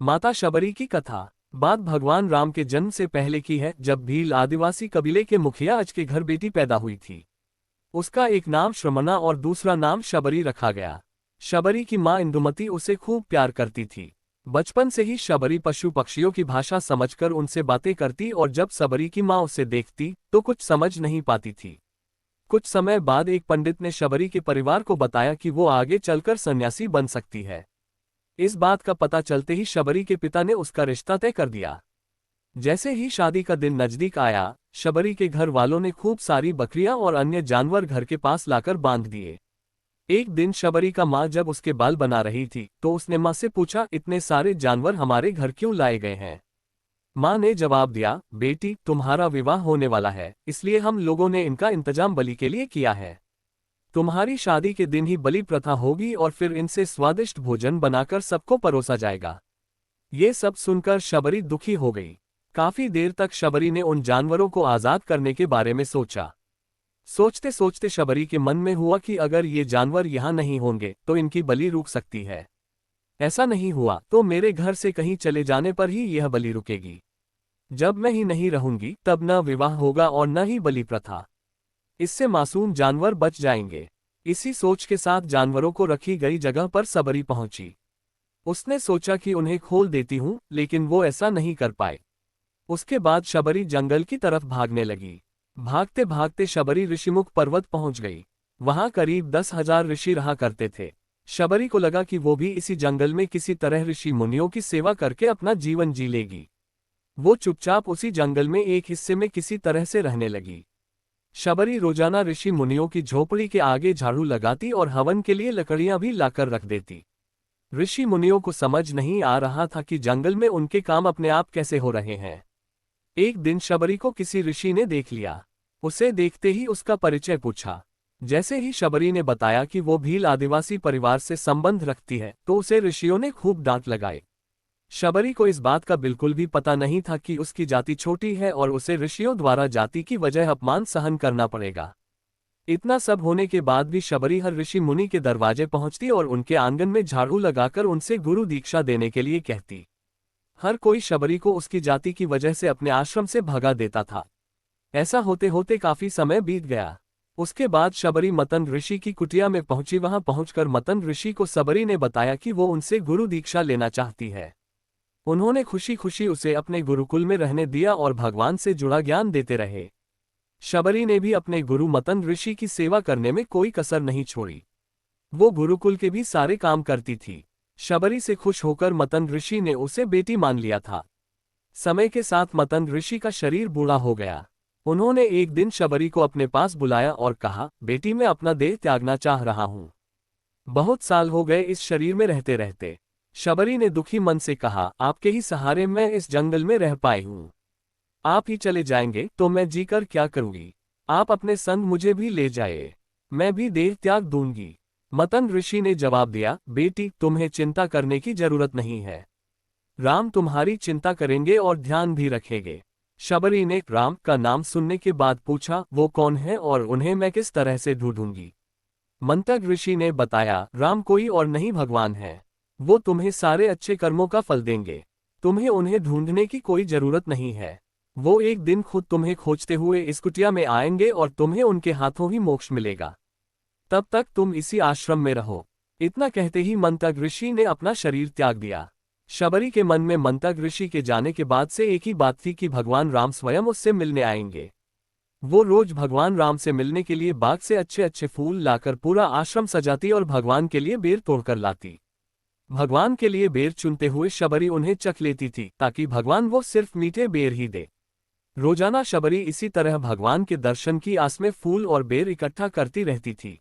माता शबरी की कथा। बात भगवान राम के जन्म से पहले की है, जब भील आदिवासी कबीले के मुखिया अज के घर बेटी पैदा हुई थी। उसका एक नाम श्रमणा और दूसरा नाम शबरी रखा गया। शबरी की मां इंदुमती उसे खूब प्यार करती थी। बचपन से ही शबरी पशु पक्षियों की भाषा समझकर उनसे बातें करती और जब शबरी की मां उसे देखती तो कुछ समझ नहीं पाती थी। कुछ समय बाद एक पंडित ने शबरी के परिवार को बताया कि वो आगे चलकर सन्यासी बन सकती है। इस बात का पता चलते ही शबरी के पिता ने उसका रिश्ता तय कर दिया। जैसे ही शादी का दिन नजदीक आया, शबरी के घर वालों ने खूब सारी बकरियां और अन्य जानवर घर के पास लाकर बांध दिए। एक दिन शबरी का माँ जब उसके बाल बना रही थी तो उसने माँ से पूछा, इतने सारे जानवर हमारे घर क्यों लाए गए हैं? माँ ने जवाब दिया, बेटी तुम्हारा विवाह होने वाला है, इसलिए हम लोगों ने इनका इंतजाम बलि के लिए किया है। तुम्हारी शादी के दिन ही बलि प्रथा होगी और फिर इनसे स्वादिष्ट भोजन बनाकर सबको परोसा जाएगा। ये सब सुनकर शबरी दुखी हो गई। काफी देर तक शबरी ने उन जानवरों को आजाद करने के बारे में सोचा। सोचते सोचते शबरी के मन में हुआ कि अगर ये जानवर यहाँ नहीं होंगे तो इनकी बलि रुक सकती है। ऐसा नहीं हुआ तो मेरे घर से कहीं चले जाने पर ही यह बलि रुकेगी। जब मैं ही नहीं रहूंगी तब न विवाह होगा और न ही बलि प्रथा। इससे मासूम जानवर बच जाएंगे। इसी सोच के साथ जानवरों को रखी गई जगह पर शबरी पहुंची। उसने सोचा कि उन्हें खोल देती हूं, लेकिन वो ऐसा नहीं कर पाए। उसके बाद शबरी जंगल की तरफ भागने लगी। भागते भागते शबरी ऋषिमुख पर्वत पहुंच गई। वहां करीब 10,000 ऋषि रहा करते थे। शबरी को लगा कि वो भी इसी जंगल में किसी तरह ऋषि मुनियों की सेवा करके अपना जीवन जी लेगी। वो चुपचाप उसी जंगल में एक हिस्से में किसी तरह से रहने लगी। शबरी रोजाना ऋषि मुनियों की झोपड़ी के आगे झाड़ू लगाती और हवन के लिए लकड़ियां भी लाकर रख देती। ऋषि मुनियों को समझ नहीं आ रहा था कि जंगल में उनके काम अपने आप कैसे हो रहे हैं। एक दिन शबरी को किसी ऋषि ने देख लिया। उसे देखते ही उसका परिचय पूछा। जैसे ही शबरी ने बताया कि वो भील आदिवासी परिवार से संबंध रखती है तो उसे ऋषियों ने खूब डांट लगाई। शबरी को इस बात का बिल्कुल भी पता नहीं था कि उसकी जाति छोटी है और उसे ऋषियों द्वारा जाति की वजह अपमान सहन करना पड़ेगा। इतना सब होने के बाद भी शबरी हर ऋषि मुनि के दरवाजे पहुंचती और उनके आंगन में झाड़ू लगाकर उनसे गुरु दीक्षा देने के लिए कहती। हर कोई शबरी को उसकी जाति की वजह से अपने आश्रम से भगा देता था। ऐसा होते होते काफी समय बीत गया। उसके बाद शबरी मतन ऋषि की कुटिया में पहुंची। वहां पहुंचकर मतन ऋषि को शबरी ने बताया कि वो उनसे गुरु दीक्षा लेना चाहती है। उन्होंने खुशी खुशी उसे अपने गुरुकुल में रहने दिया और भगवान से जुड़ा ज्ञान देते रहे। शबरी ने भी अपने गुरु मतन ऋषि की सेवा करने में कोई कसर नहीं छोड़ी। वो गुरुकुल के भी सारे काम करती थी। शबरी से खुश होकर मतन ऋषि ने उसे बेटी मान लिया था। समय के साथ मतन ऋषि का शरीर बूढ़ा हो गया। उन्होंने एक दिन शबरी को अपने पास बुलाया और कहा, बेटी मैं अपना देह त्यागना चाह रहा हूं। बहुत साल हो गए इस शरीर में रहते रहते। शबरी ने दुखी मन से कहा, आपके ही सहारे मैं इस जंगल में रह पाई हूं। आप ही चले जाएंगे तो मैं जीकर क्या करूंगी? आप अपने संग मुझे भी ले जाए, मैं भी देह त्याग दूंगी। मतन ऋषि ने जवाब दिया, बेटी तुम्हें चिंता करने की जरूरत नहीं है। राम तुम्हारी चिंता करेंगे और ध्यान भी रखेंगे। शबरी ने राम का नाम सुनने के बाद पूछा, वो कौन है और उन्हें मैं किस तरह से ढूंढूंगी? मंतग ऋषि ने बताया, राम कोई और नहीं भगवान है। वो तुम्हें सारे अच्छे कर्मों का फल देंगे। तुम्हें उन्हें ढूंढने की कोई जरूरत नहीं है। वो एक दिन खुद तुम्हें खोजते हुए इस कुटिया में आएंगे और तुम्हें उनके हाथों ही मोक्ष मिलेगा। तब तक तुम इसी आश्रम में रहो। इतना कहते ही मंतग ऋषि ने अपना शरीर त्याग दिया। शबरी के मन में मंतग ऋषि के जाने के बाद से एक ही बात थी कि भगवान राम स्वयं उससे मिलने आएंगे। वो रोज भगवान राम से मिलने के लिए बाग से अच्छे अच्छे फूल लाकर पूरा आश्रम सजाती और भगवान के लिए बेर तोड़कर लाती। भगवान के लिए बेर चुनते हुए शबरी उन्हें चख लेती थी ताकि भगवान वो सिर्फ मीठे बेर ही दे। रोजाना शबरी इसी तरह भगवान के दर्शन की आस में फूल और बेर इकट्ठा करती रहती थी।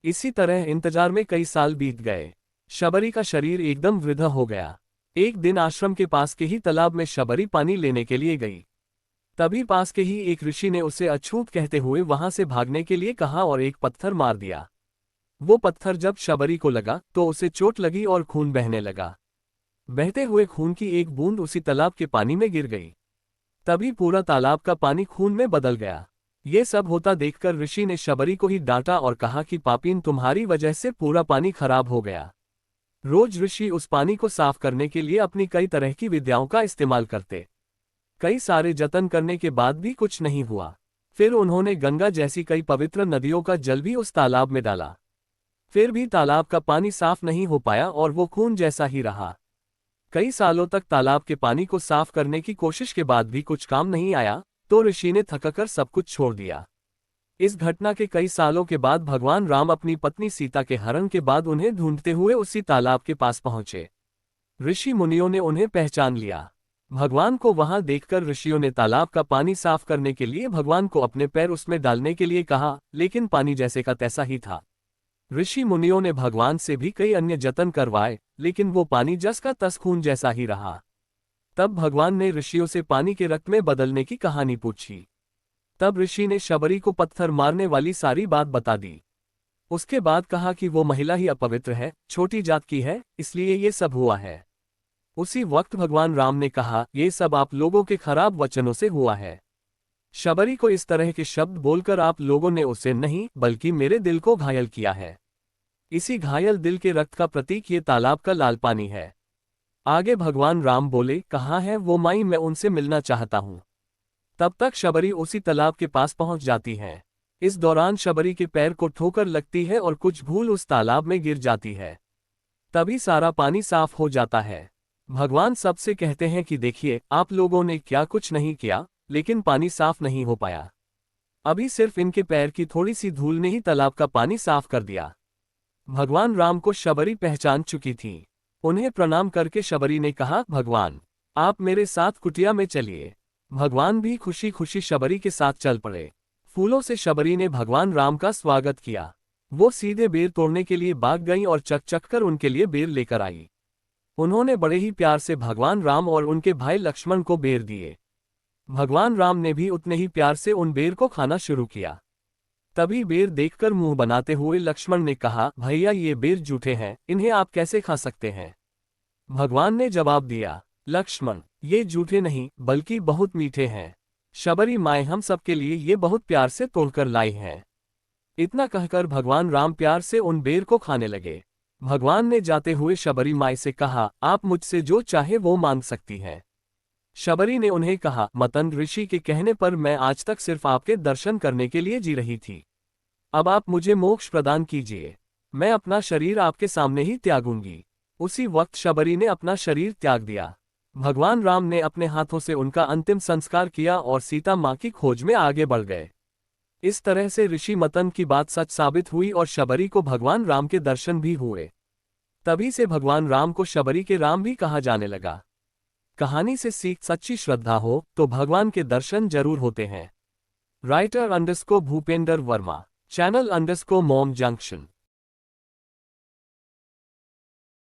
इसी तरह इंतजार में कई साल बीत गए। शबरी का शरीर एकदम वृद्ध हो गया। एक दिन आश्रम के पास के ही तालाब में शबरी पानी लेने के लिए गई। तभी पास के ही एक ऋषि ने उसे अछूत कहते हुए वहां से भागने के लिए कहा और एक पत्थर मार दिया। वो पत्थर जब शबरी को लगा तो उसे चोट लगी और खून बहने लगा। बहते हुए खून की एक बूंद उसी तालाब के पानी में गिर गई। तभी पूरा तालाब का पानी खून में बदल गया। ये सब होता देखकर ऋषि ने शबरी को ही डांटा और कहा कि पापीन तुम्हारी वजह से पूरा पानी खराब हो गया। रोज ऋषि उस पानी को साफ करने के लिए अपनी कई तरह की विद्याओं का इस्तेमाल करते। कई सारे जतन करने के बाद भी कुछ नहीं हुआ। फिर उन्होंने गंगा जैसी कई पवित्र नदियों का जल भी उस तालाब में डाला। फिर भी तालाब का पानी साफ नहीं हो पाया और वो खून जैसा ही रहा। कई सालों तक तालाब के पानी को साफ करने की कोशिश के बाद भी कुछ काम नहीं आया, तो ऋषि ने थककर सब कुछ छोड़ दिया। इस घटना के कई सालों के बाद भगवान राम अपनी पत्नी सीता के हरण के बाद उन्हें ढूंढते हुए उसी तालाब के पास पहुंचे। ऋषि मुनियों ने उन्हें पहचान लिया। भगवान को वहां देखकर ऋषियों ने तालाब का पानी साफ करने के लिए भगवान को अपने पैर उसमें डालने के लिए कहा, लेकिन पानी जैसे का तैसा ही था। ऋषि मुनियों ने भगवान से भी कई अन्य जतन करवाए, लेकिन वो पानी जस का तस खून जैसा ही रहा। तब भगवान ने ऋषियों से पानी के रक्त में बदलने की कहानी पूछी। तब ऋषि ने शबरी को पत्थर मारने वाली सारी बात बता दी। उसके बाद कहा कि वो महिला ही अपवित्र है, छोटी जात की है, इसलिए ये सब हुआ है। उसी वक्त भगवान राम ने कहा, ये सब आप लोगों के खराब वचनों से हुआ है। शबरी को इस तरह के शब्द बोलकर आप लोगों ने उसे नहीं बल्कि मेरे दिल को घायल किया है। इसी घायल दिल के रक्त का प्रतीक ये तालाब का लाल पानी है। आगे भगवान राम बोले, कहाँ है वो माई, मैं उनसे मिलना चाहता हूँ। तब तक शबरी उसी तालाब के पास पहुंच जाती है। इस दौरान शबरी के पैर को ठोकर लगती है और कुछ भूल उस तालाब में गिर जाती है। तभी सारा पानी साफ हो जाता है। भगवान सबसे कहते हैं कि देखिए, आप लोगों ने क्या कुछ नहीं किया, लेकिन पानी साफ नहीं हो पाया। अभी सिर्फ इनके पैर की थोड़ी सी धूल ने ही तालाब का पानी साफ कर दिया। भगवान राम को शबरी पहचान चुकी थी। उन्हें प्रणाम करके शबरी ने कहा, भगवान, आप मेरे साथ कुटिया में चलिए। भगवान भी खुशी खुशी शबरी के साथ चल पड़े। फूलों से शबरी ने भगवान राम का स्वागत किया। वो सीधे बेर तोड़ने के लिए भाग गई और चक चक कर उनके लिए बेर लेकर आई। उन्होंने बड़े ही प्यार से भगवान राम और उनके भाई लक्ष्मण को बेर दिए। भगवान राम ने भी उतने ही प्यार से उन बेर को खाना शुरू किया। तभी बेर देखकर मुंह बनाते हुए लक्ष्मण ने कहा, भैया ये बेर जूठे हैं, इन्हें आप कैसे खा सकते हैं? भगवान ने जवाब दिया, लक्ष्मण, ये जूठे नहीं बल्कि बहुत मीठे हैं। शबरी माए हम सबके लिए ये बहुत प्यार से तोड़कर लाई हैं। इतना कहकर भगवान राम प्यार से उन बेर को खाने लगे। भगवान ने जाते हुए शबरी माई से कहा, आप मुझसे जो चाहे वो मांग सकती हैं। शबरी ने उन्हें कहा, मतन ऋषि के कहने पर मैं आज तक सिर्फ आपके दर्शन करने के लिए जी रही थी। अब आप मुझे मोक्ष प्रदान कीजिए। मैं अपना शरीर आपके सामने ही त्यागूंगी। उसी वक्त शबरी ने अपना शरीर त्याग दिया। भगवान राम ने अपने हाथों से उनका अंतिम संस्कार किया और सीता माँ की खोज में आगे बढ़ गए। इस तरह से ऋषि मतन की बात सच साबित हुई और शबरी को भगवान राम के दर्शन भी हुए। तभी से भगवान राम को शबरी के राम भी कहा जाने लगा। कहानी से सीख, सच्ची श्रद्धा हो तो भगवान के दर्शन जरूर होते हैं। Writer _ Bhupendra Verma, channel _ mom junction.